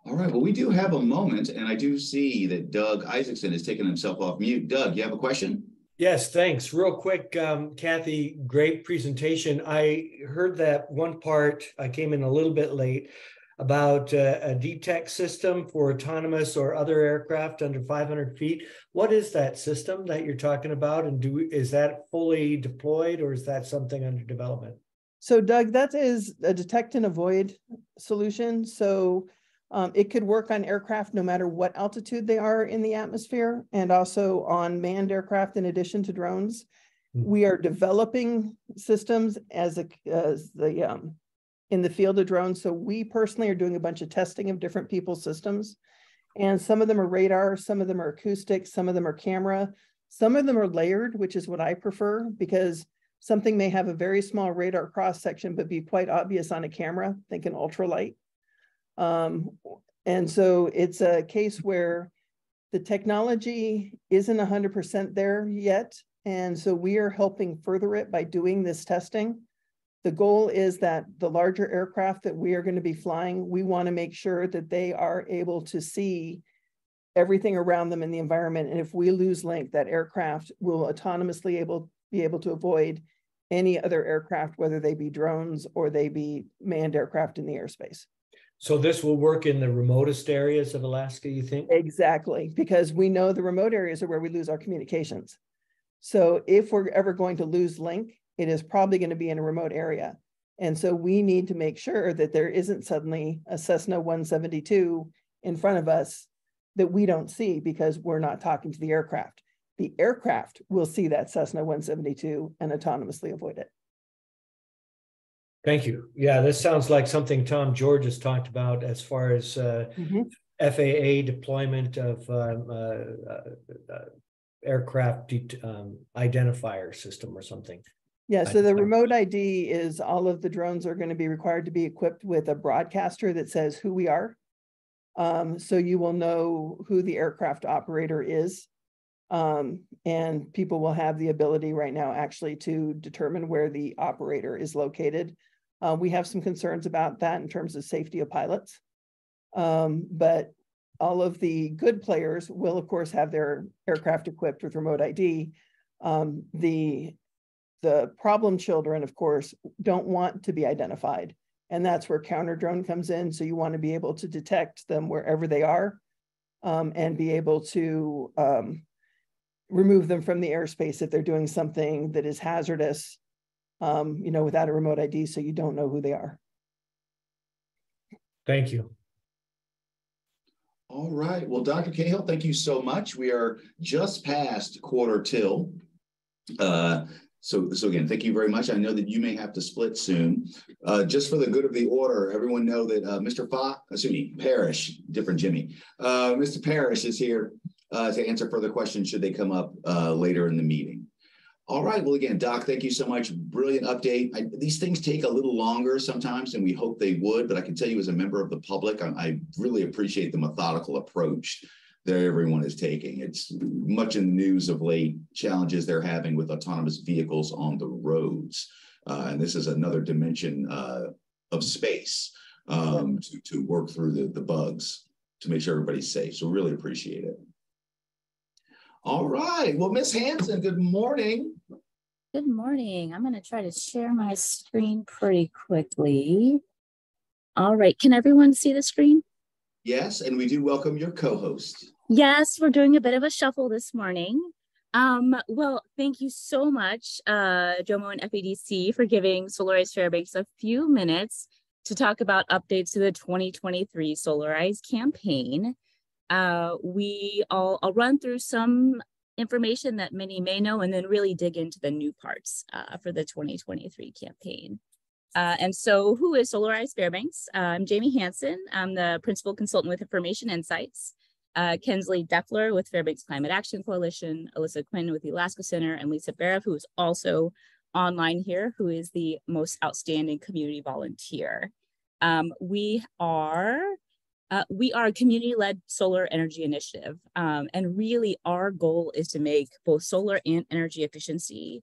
All right, well, we do have a moment, and I do see that Doug Isaacson has taken himself off mute. Doug, you have a question? Yes, thanks. Real quick, Cathy, great presentation. I heard that one part, I came in a little bit late, about a detect system for autonomous or other aircraft under 500 feet. What is that system that you're talking about? And is that fully deployed, or is that something under development? So Doug, that is a detect and avoid solution. So it could work on aircraft no matter what altitude they are in the atmosphere, and also on manned aircraft in addition to drones. We are developing systems in the field of drones. So we personally are doing a bunch of testing of different people's systems. And some of them are radar, some of them are acoustic, some of them are camera, some of them are layered, which is what I prefer, because something may have a very small radar cross section, but be quite obvious on a camera, think an ultralight. And so it's a case where the technology isn't 100% there yet. And so we are helping further it by doing this testing. The goal is that the larger aircraft that we are going to be flying, we want to make sure that they are able to see everything around them in the environment. And if we lose link, that aircraft will autonomously be able to avoid any other aircraft, whether they be drones or they be manned aircraft in the airspace. So this will work in the remotest areas of Alaska, you think? Exactly, because we know the remote areas are where we lose our communications. So if we're ever going to lose link, it is probably going to be in a remote area. And so we need to make sure that there isn't suddenly a Cessna 172 in front of us that we don't see because we're not talking to the aircraft. The aircraft will see that Cessna 172 and autonomously avoid it. Thank you. Yeah, this sounds like something Tom George has talked about as far as FAA deployment of aircraft identifier system or something. Yeah, so the remote ID is all of the drones are going to be required to be equipped with a broadcaster that says who we are. So you will know who the aircraft operator is. And people will have the ability right now actually to determine where the operator is located. We have some concerns about that in terms of safety of pilots. But all of the good players will, of course, have their aircraft equipped with remote ID. The problem children, of course, don't want to be identified. And that's where counter drone comes in. So you want to be able to detect them wherever they are and be able to remove them from the airspace if they're doing something that is hazardous, without a remote ID, so you don't know who they are. Thank you. All right. Well, Dr. Cahill, thank you so much. We are just past quarter till. So again, thank you very much. I know that you may have to split soon. Just for the good of the order, everyone know that Mr. Parrish, different Jimmy. Mr. Parrish is here to answer further questions should they come up later in the meeting. All right. Well, again, Doc, thank you so much. Brilliant update. These things take a little longer sometimes than we hope they would, but I can tell you as a member of the public, I really appreciate the methodical approach that everyone is taking. It's much in the news of late, challenges they're having with autonomous vehicles on the roads. And this is another dimension of space to work through the bugs to make sure everybody's safe. So really appreciate it. All right. Well, Miss Hansen, good morning. Good morning. I'm going to try to share my screen pretty quickly. All right. Can everyone see the screen? Yes, and we do welcome your co-host. Yes, we're doing a bit of a shuffle this morning. Well, thank you so much, Jomo and FEDC, for giving Solarize Fairbanks a few minutes to talk about updates to the 2023 Solarize campaign. I'll run through some information that many may know and then really dig into the new parts for the 2023 campaign. And so who is Solarize Fairbanks? I'm Jamie Hansen. I'm the Principal Consultant with Information Insights. Kensley Deffler with Fairbanks Climate Action Coalition, Alyssa Quinn with the Alaska Center, and Lisa Baraf, who is also online here, who is the most outstanding community volunteer. We are a community-led solar energy initiative, and really our goal is to make both solar and energy efficiency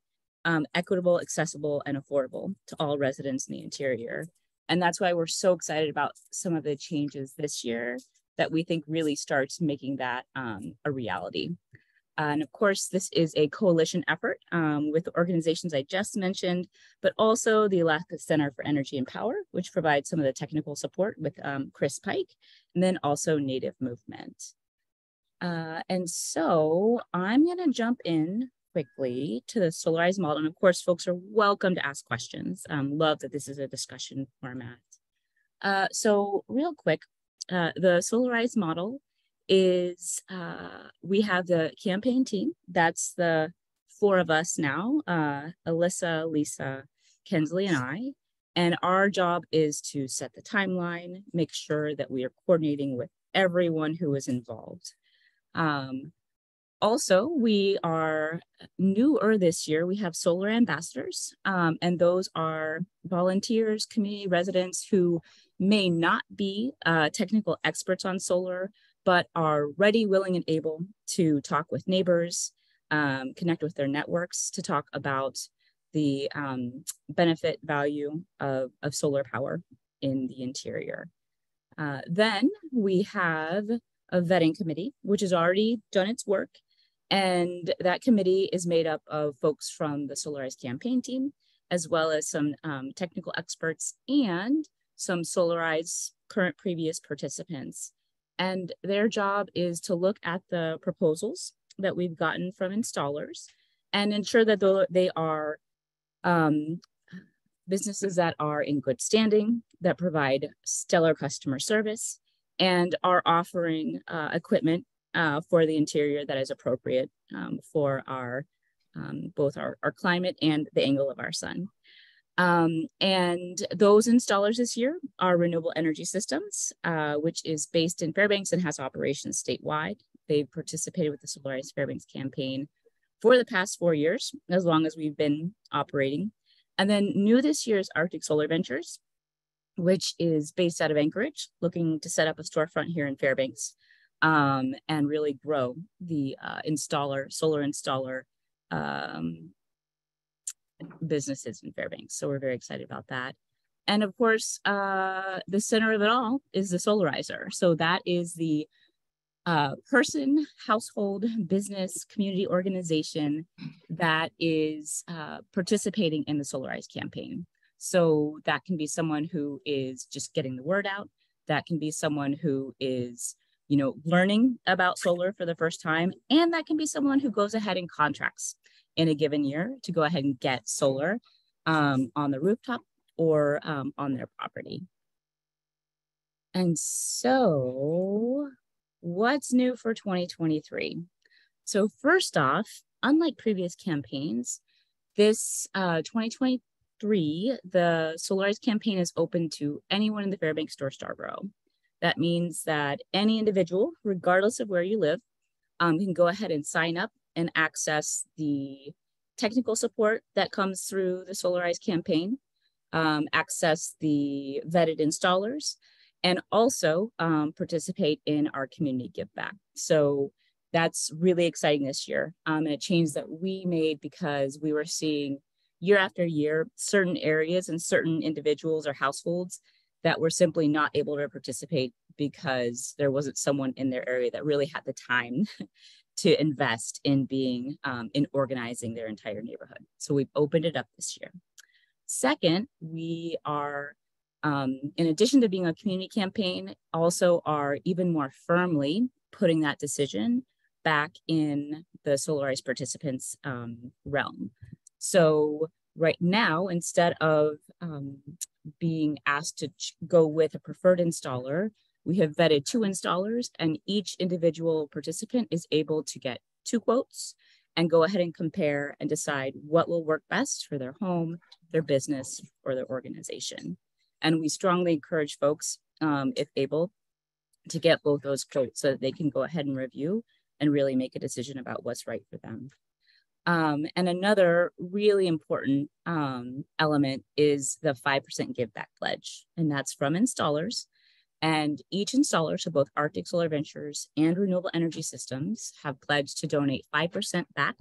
equitable, accessible, and affordable to all residents in the interior. And that's why we're so excited about some of the changes this year that we think really starts making that a reality. And of course, this is a coalition effort with the organizations I just mentioned, but also the Alaska Center for Energy and Power, which provides some of the technical support with Chris Pike, and then also Native Movement. And so I'm gonna jump in quickly to the Solarize model. And of course, folks are welcome to ask questions. Love that this is a discussion format. So real quick, the Solarize model is we have the campaign team. That's the 4 of us now, Alyssa, Lisa, Kensley, and I. And our job is to set the timeline, make sure that we are coordinating with everyone who is involved. Also, we are newer this year. We have solar ambassadors, and those are volunteers, community residents who may not be technical experts on solar, but are ready, willing, and able to talk with neighbors, connect with their networks to talk about the benefit value of solar power in the interior. Then we have a vetting committee, which has already done its work. And that committee is made up of folks from the Solarize campaign team, as well as some technical experts and some Solarize current previous participants. And their job is to look at the proposals that we've gotten from installers and ensure that they are businesses that are in good standing, that provide stellar customer service, and are offering equipment for the interior that is appropriate for our both our climate and the angle of our sun. And those installers this year are Renewable Energy Systems, which is based in Fairbanks and has operations statewide. They've participated with the Solarize Fairbanks campaign for the past 4 years, as long as we've been operating. And then new this year is Arctic Solar Ventures, which is based out of Anchorage, looking to set up a storefront here in Fairbanks and really grow the solar installer businesses in Fairbanks. So we're very excited about that. And of course, the center of it all is the Solarizer. So that is the person, household, business, community organization that is participating in the Solarize campaign. So that can be someone who is just getting the word out. That can be someone who is, learning about solar for the first time. And that can be someone who goes ahead and contracts in a given year to go ahead and get solar on the rooftop or on their property. And so what's new for 2023? So first off, unlike previous campaigns, this 2023, the Solarize campaign is open to anyone in the Fairbanks Store Starborough. That means that any individual, regardless of where you live, can go ahead and sign up and access the technical support that comes through the Solarize campaign, access the vetted installers, and also participate in our community give back. So that's really exciting this year, and a change that we made because we were seeing year after year certain areas and certain individuals or households that were simply not able to participate because there wasn't someone in their area that really had the time to invest in being in organizing their entire neighborhood. So we've opened it up this year. Second, we are, in addition to being a community campaign, also are even more firmly putting that decision back in the Solarize participants' realm. So right now, instead of being asked to go with a preferred installer, we have vetted 2 installers, and each individual participant is able to get 2 quotes and go ahead and compare and decide what will work best for their home, their business, or their organization. And we strongly encourage folks, if able, to get both those quotes so that they can go ahead and review and really make a decision about what's right for them. And another really important element is the 5% give back pledge, and that's from installers. And each installer, so both Arctic Solar Ventures and Renewable Energy Systems, have pledged to donate 5% back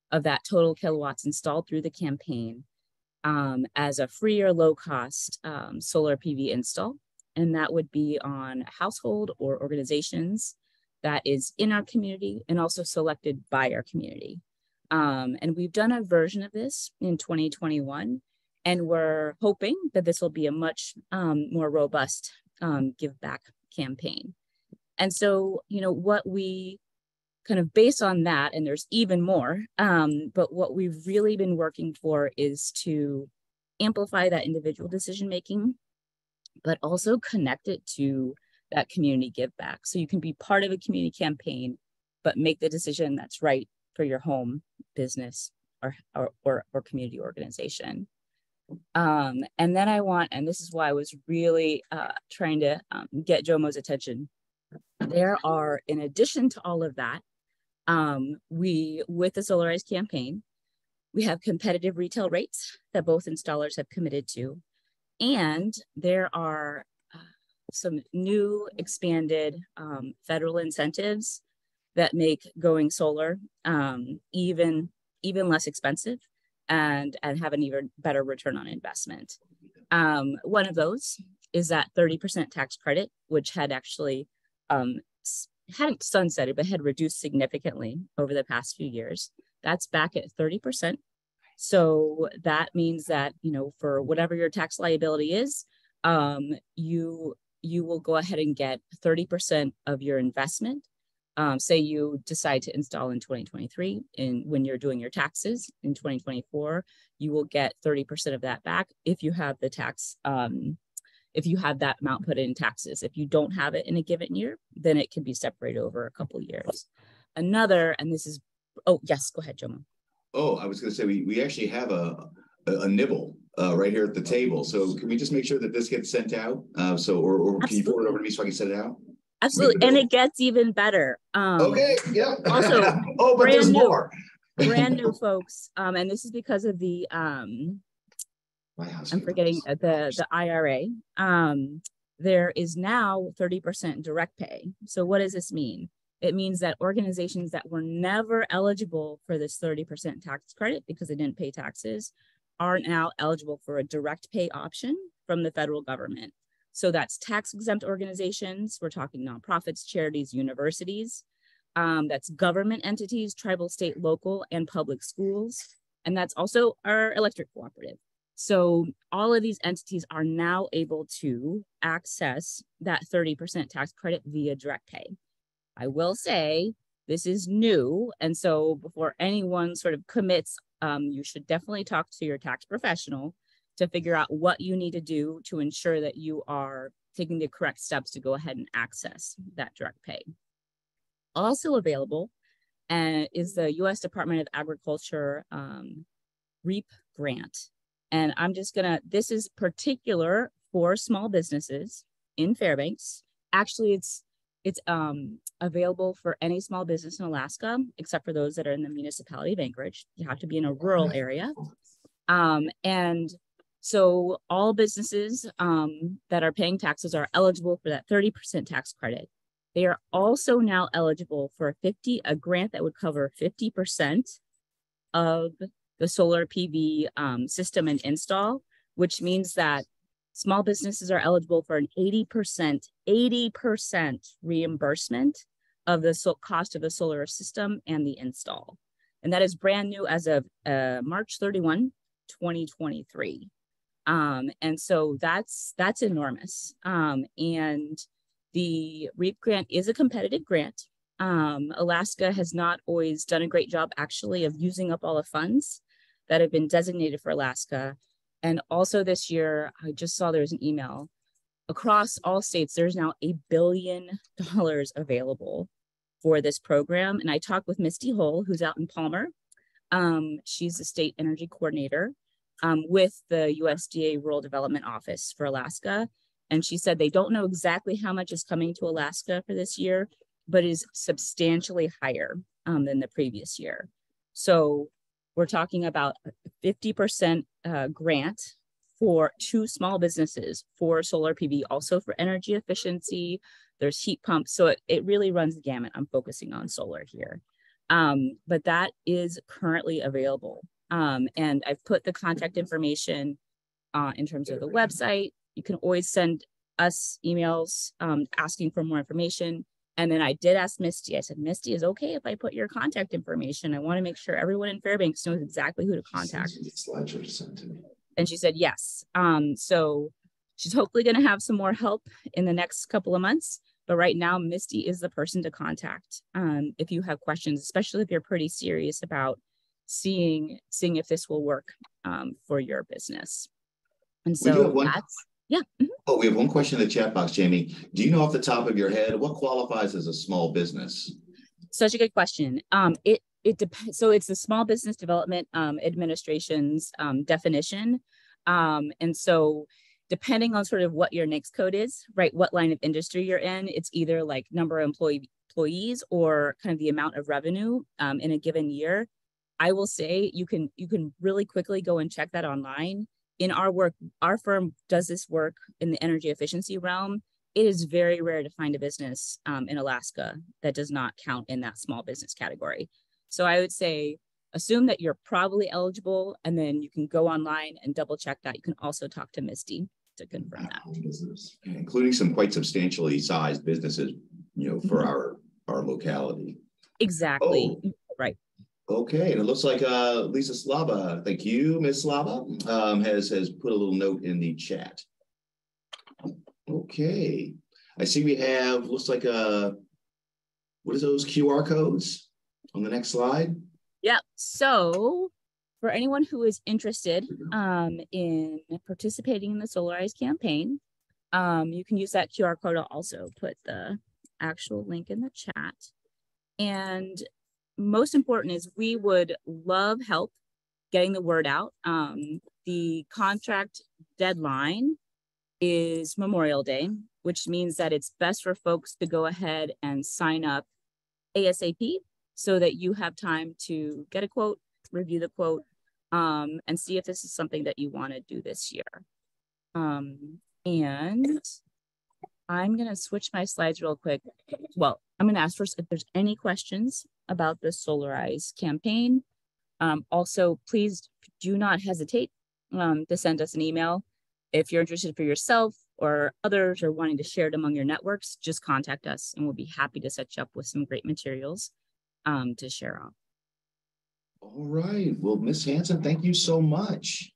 of that total kilowatts installed through the campaign as a free or low cost solar PV install. And that would be on household or organizations that is in our community and also selected by our community. And we've done a version of this in 2021, and we're hoping that this will be a much more robust give back campaign. And so, you know, what we kind of based on that, and there's even more, but what we've really been working for is to amplify that individual decision making, but also connect it to that community give back. So you can be part of a community campaign, but make the decision that's right for your home, business, or community organization. And then I want, and this is why I was really trying to get Jomo's attention. There are, in addition to all of that, with the Solarize campaign, we have competitive retail rates that both installers have committed to. And there are some new expanded federal incentives that make going solar even less expensive and have an even better return on investment. One of those is that 30% tax credit, which had actually hadn't sunsetted, but had reduced significantly over the past few years. That's back at 30%. So that means that, you know, for whatever your tax liability is, you will go ahead and get 30% of your investment. Say you decide to install in 2023, and when you're doing your taxes in 2024, you will get 30% of that back if you have the tax, if you have that amount put in taxes. If you don't have it in a given year, then it can be separated over a couple of years. Another, and this is, oh yes, go ahead, Jomo. Oh, I was going to say we actually have a nibble right here at the table. So can we just make sure that this gets sent out? Or can you forward it over to me so I can send it out? Absolutely, and it gets even better. Okay, yeah. Also, oh, but there's more. Brand new folks, and this is because of the I'm forgetting the IRA. There is now 30% direct pay. So what does this mean? It means that organizations that were never eligible for this 30% tax credit because they didn't pay taxes are now eligible for a direct pay option from the federal government. So that's tax exempt organizations. We're talking nonprofits, charities, universities. That's government entities, tribal, state, local, and public schools. And that's also our electric cooperative. So all of these entities are now able to access that 30% tax credit via direct pay. I will say this is new. And so before anyone sort of commits, you should definitely talk to your tax professional to figure out what you need to do to ensure that you are taking the correct steps to go ahead and access that direct pay. Also available is the U.S. Department of Agriculture REAP grant. And I'm just gonna, this is particular for small businesses in Fairbanks. Actually, It's available for any small business in Alaska, except for those that are in the municipality of Anchorage. You have to be in a rural area. And so all businesses that are paying taxes are eligible for that 30% tax credit. They are also now eligible for a grant that would cover 50% of the solar PV system and install, which means that small businesses are eligible for an 80% reimbursement of the cost of the solar system and the install. And that is brand new as of March 31, 2023. And so that's enormous. And the REAP grant is a competitive grant. Alaska has not always done a great job actually of using up all the funds that have been designated for Alaska. And also this year, I just saw there's an email across all states, there's now $1 billion available for this program. And I talked with Misty Hull, who's out in Palmer. She's the state energy coordinator with the USDA Rural Development Office for Alaska. And she said they don't know exactly how much is coming to Alaska for this year, but is substantially higher than the previous year. So we're talking about a 50% grant for 2 small businesses for solar PV, also for energy efficiency. There's heat pumps. So it really runs the gamut. I'm focusing on solar here. But that is currently available. And I've put the contact information in terms of the website. You can always send us emails asking for more information. And then I did ask Misty, I said, Misty, is okay if I put your contact information? I want to make sure everyone in Fairbanks knows exactly who to contact. And she said, yes. So she's hopefully going to have some more help in the next couple of months. But right now, Misty is the person to contact if you have questions, especially if you're pretty serious about seeing if this will work for your business. And so that's, yeah. Oh, we have one question in the chat box, Jamie. Do you know off the top of your head what qualifies as a small business? Such a good question. It depends. So it's the Small Business Development Administration's definition. And so depending on sort of what your NAICS code is, right, what line of industry you're in, it's either like number of employees or kind of the amount of revenue in a given year. I will say you can really quickly go and check that online. In our work, our firm does this work in the energy efficiency realm. It is very rare to find a business in Alaska that does not count in that small business category. So I would say, assume that you're probably eligible, and then you can go online and double check that. You can also talk to Misty to confirm that. Including some quite substantially sized businesses, you know, for our locality. Exactly. Oh. Right. Okay, and it looks like Lisa Slava, thank you, Ms. Slava, has put a little note in the chat. Okay, I see we have, looks like what is those QR codes on the next slide? Yeah, so for anyone who is interested in participating in the Solarize campaign, you can use that QR code. I'll also put the actual link in the chat. And most important is we would love help getting the word out. The contract deadline is Memorial Day, which means that it's best for folks to go ahead and sign up ASAP so that you have time to get a quote, review the quote, and see if this is something that you want to do this year. And I'm going to switch my slides real quick. Well, I'm going to ask first if there's any questions about the Solarize campaign. Also, please do not hesitate to send us an email. If you're interested for yourself or others or wanting to share it among your networks, just contact us and we'll be happy to set you up with some great materials to share on. All right. Well, Ms. Hansen, thank you so much.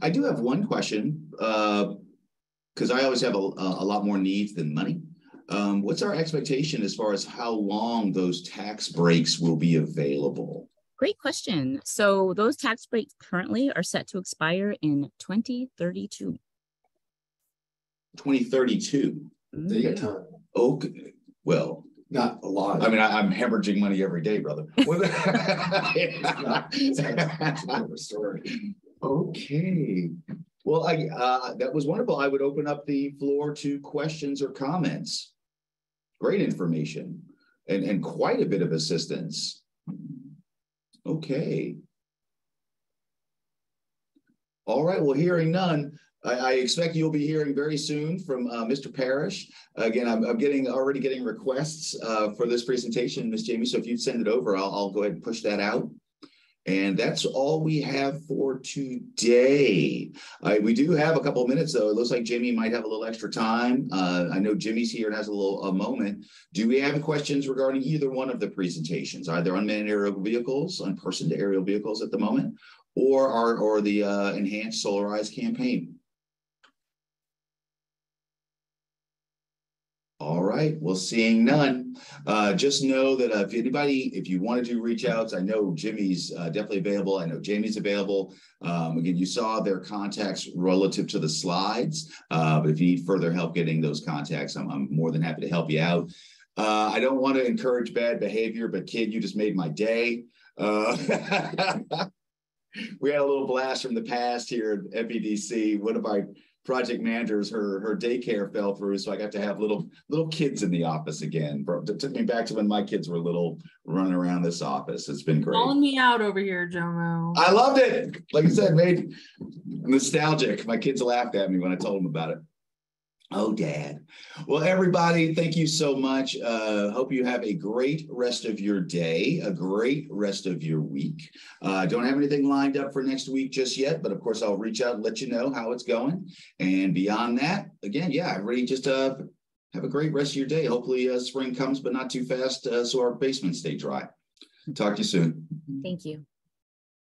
I do have one question because I always have a lot more needs than money. What's our expectation as far as how long those tax breaks will be available? Great question. So those tax breaks currently are set to expire in 2032. 2032? Mm-hmm. Okay. Well, not a lot. I mean, I'm hemorrhaging money every day, brother. Okay. Well, that was wonderful. I would open up the floor to questions or comments. Great information and quite a bit of assistance. Okay. All right, well, hearing none, I expect you'll be hearing very soon from Mr. Parrish. Again, I'm already getting requests for this presentation, Ms. Jamie. So if you'd send it over, I'll go ahead and push that out. And that's all we have for today. We do have a couple of minutes, though. It looks like Jamie might have a little extra time. I know Jimmy's here and has a moment. Do we have questions regarding either one of the presentations, either unmanned aerial vehicles, unpersoned aerial vehicles at the moment, or the enhanced Solarize campaign? All right, well, seeing none, just know that if you wanted to reach out, I know Jimmy's definitely available. I know Jamie's available. Again, you saw their contacts relative to the slides, but if you need further help getting those contacts, I'm more than happy to help you out. I don't want to encourage bad behavior, but kid, you just made my day. We had a little blast from the past here at FEDC. One of my project managers, her daycare fell through, so I got to have little kids in the office again. It took me back to when my kids were little, running around this office. It's been great. Calling me out over here, Jomo. I loved it. Like I said, made nostalgic. My kids laughed at me when I told them about it. Oh, Dad. Well, everybody, thank you so much. Hope you have a great rest of your day, a great rest of your week. Don't have anything lined up for next week just yet, but of course, I'll reach out and let you know how it's going. And beyond that, again, yeah, everybody just have a great rest of your day. Hopefully spring comes, but not too fast, so our basements stay dry. Talk to you soon. Thank you.